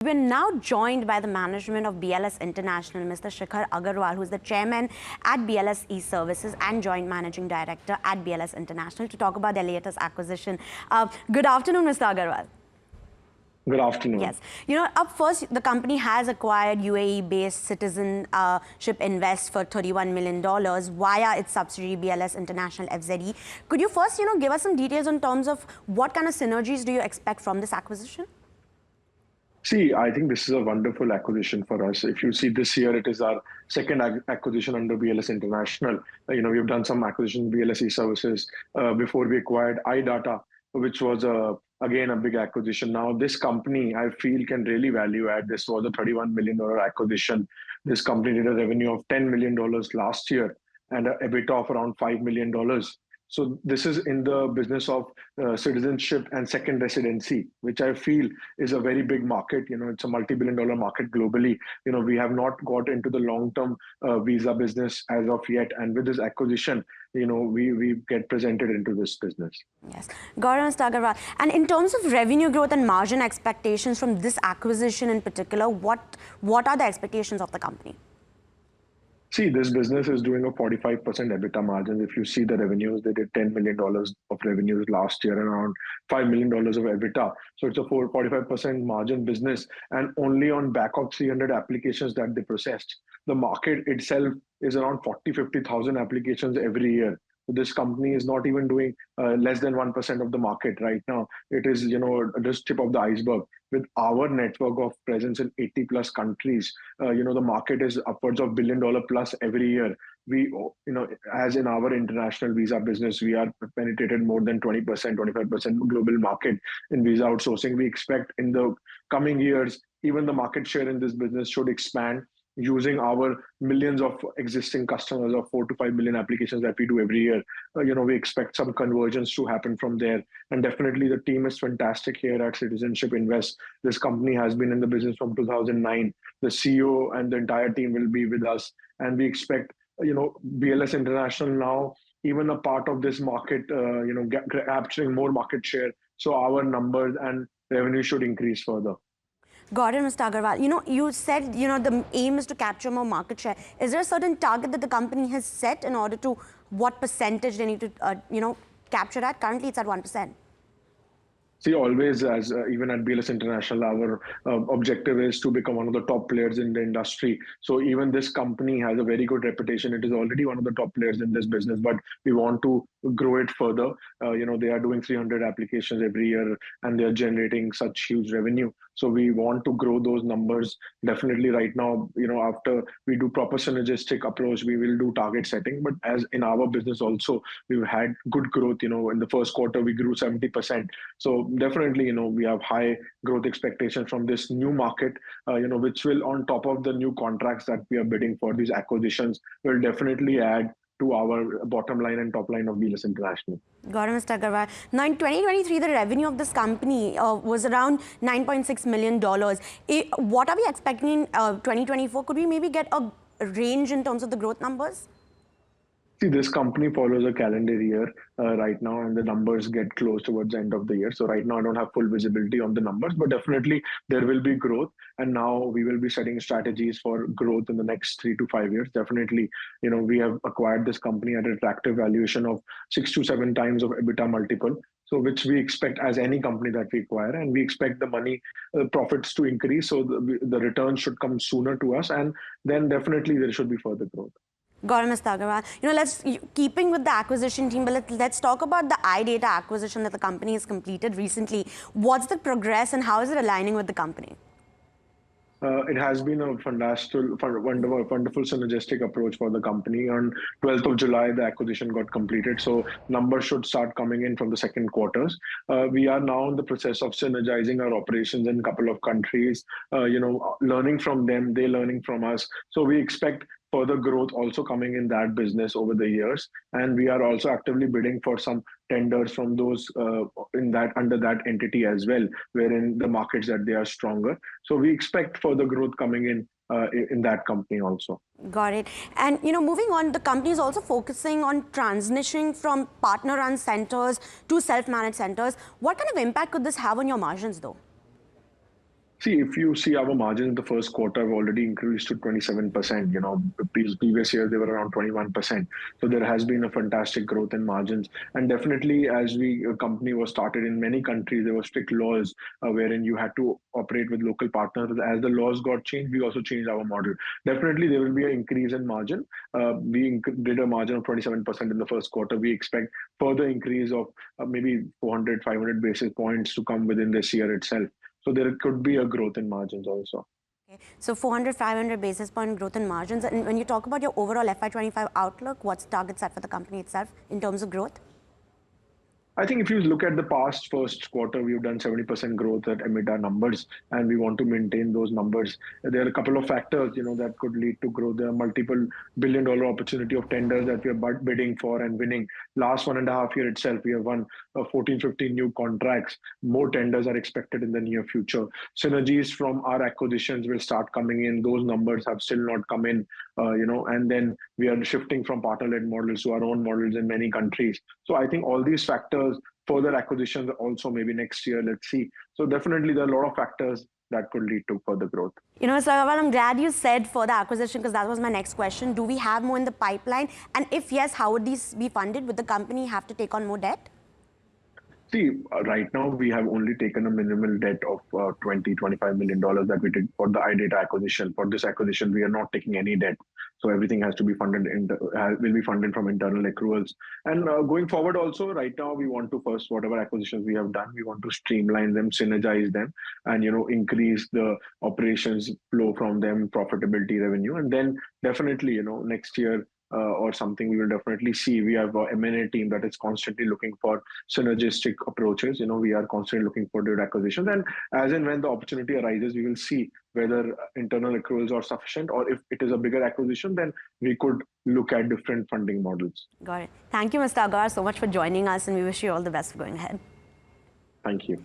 We're now joined by the management of BLS International, Mr. Shikhar Agarwal, who is the chairman at BLS E-Services and joint managing director at BLS International, to talk about their latest acquisition. Good afternoon, Mr. Agarwal. Good afternoon. Yes. Up first, the company has acquired UAE-based Citizenship Invest for $31 million via its subsidiary BLS International FZE. Could you first, give us some details in terms of what kind of synergies do you expect from this acquisition? See, I think this is a wonderful acquisition for us. If you see this year, it is our second acquisition under BLS International. We've done some acquisition BLS E-Services before we acquired iData, which was again a big acquisition. Now, this company, I feel, can really value add. This was a $31 million acquisition. This company did a revenue of $10 million last year and an EBITDA of around $5 million. So this is in the business of citizenship and second residency, which I feel is a very big market. It's a multi-billion-dollar market globally. We have not got into the long-term visa business as of yet. And with this acquisition, we get presented into this business. Yes. Mr. Agarwal. And in terms of revenue growth and margin expectations from this acquisition in particular, what are the expectations of the company? See, this business is doing a 45% EBITDA margin. If you see the revenues, they did $10 million of revenues last year and around $5 million of EBITDA. So it's a 45% margin business, and only on back of 300 applications that they processed. The market itself is around 50,000 applications every year. This company is not even doing less than 1% of the market right now. It is, just tip of the iceberg. With our network of presence in 80 plus countries, the market is upwards of $1 billion plus every year. We, as in our international visa business, we are penetrated more than 20%, 25% global market in visa outsourcing. We expect in the coming years, even the market share in this business should expand, using our millions of existing customers of 4 to 5 million applications that we do every year. We expect some convergence to happen from there. And definitely the team is fantastic here at Citizenship Invest. This company has been in the business from 2009. The CEO and the entire team will be with us. And we expect, BLS International now, even a part of this market, capturing more market share. So our numbers and revenue should increase further. Got it, Mr. Agarwal. You said, the aim is to capture more market share. Is there a certain target that the company has set in order to what percentage they need to, capture at? Currently, it's at 1%. See, always, as even at BLS International, our objective is to become one of the top players in the industry. So even this company has a very good reputation. It is already one of the top players in this business, but we want to grow it further. They are doing 300 applications every year and they are generating such huge revenue. So we want to grow those numbers. Definitely right now, after we do proper synergistic approach, we will do target setting. But as in our business also, we've had good growth. In the first quarter, we grew 70%. So definitely, we have high growth expectations from this new market, which will, on top of the new contracts that we are bidding for, these acquisitions will definitely add to our bottom line and top line of BLS International. Got it, Mr. Agarwal. Now, in 2023, the revenue of this company was around $9.6 million. What are we expecting in 2024? Could we maybe get a range in terms of the growth numbers? See, this company follows a calendar year right now, and the numbers get close towards the end of the year. So right now, I don't have full visibility on the numbers, but definitely there will be growth. And now we will be setting strategies for growth in the next 3 to 5 years. Definitely, we have acquired this company at an attractive valuation of 6 to 7 times of EBITDA multiple. So which we expect as any company that we acquire, and we expect the money profits to increase. So the return should come sooner to us, and then definitely there should be further growth. Got it, Mr. Agarwal. Keeping with the acquisition team, but let's talk about the iData acquisition that the company has completed recently. What's the progress and how is it aligning with the company? It has been a wonderful synergistic approach for the company. On 12th of July, the acquisition got completed. So numbers should start coming in from the second quarters. We are now in the process of synergizing our operations in a couple of countries, learning from them, they learning from us. So we expect further growth also coming in that business over the years. And we are also actively bidding for some tenders from those under that entity as well, wherein the markets that they are stronger. So we expect further growth coming in that company also. Got it. And moving on, the company is also focusing on transitioning from partner-run centers to self-managed centers. What kind of impact could this have on your margins, though? See, if you see our margins in the first quarter have already increased to 27%. The previous year they were around 21%. So there has been a fantastic growth in margins. And definitely, as a company was started in many countries, there were strict laws wherein you had to operate with local partners. As the laws got changed, we also changed our model. Definitely, there will be an increase in margin. We did a margin of 27% in the first quarter. We expect further increase of maybe 400, 500 basis points to come within this year itself. So there could be a growth in margins also. Okay. So 400, 500 basis point growth in margins. And when you talk about your overall FY25 outlook, what's the target set for the company itself in terms of growth? I think if you look at the past first quarter, we've done 70% growth at EBITDA numbers, and we want to maintain those numbers. There are a couple of factors, that could lead to growth. There are multiple billion-dollar opportunity of tenders that we are bidding for and winning. Last 1.5 year itself, we have won 14, 15 new contracts. More tenders are expected in the near future. Synergies from our acquisitions will start coming in. Those numbers have still not come in, and then we are shifting from partner-led models to our own models in many countries. So I think all these factors, further acquisitions also maybe next year, let's see. So definitely there are a lot of factors that could lead to further growth. So I'm glad you said further acquisition, because that was my next question. Do we have more in the pipeline? And if yes, how would these be funded? Would the company have to take on more debt? See, right now we have only taken a minimal debt of $25 million that we did for the iData acquisition. For this acquisition, we are not taking any debt. So everything has to be funded will be funded from internal accruals. And going forward also, right now we want to first, whatever acquisitions we have done, we want to streamline them, synergize them, and increase the operations flow from them, profitability, revenue. And then definitely, next year, or something, we will definitely see. We have an M&A team that is constantly looking for synergistic approaches. We are constantly looking for good acquisitions. And as and when the opportunity arises, we will see whether internal accruals are sufficient, or if it is a bigger acquisition, then we could look at different funding models. Got it. Thank you, Mr. Agar, so much for joining us, and we wish you all the best for going ahead. Thank you.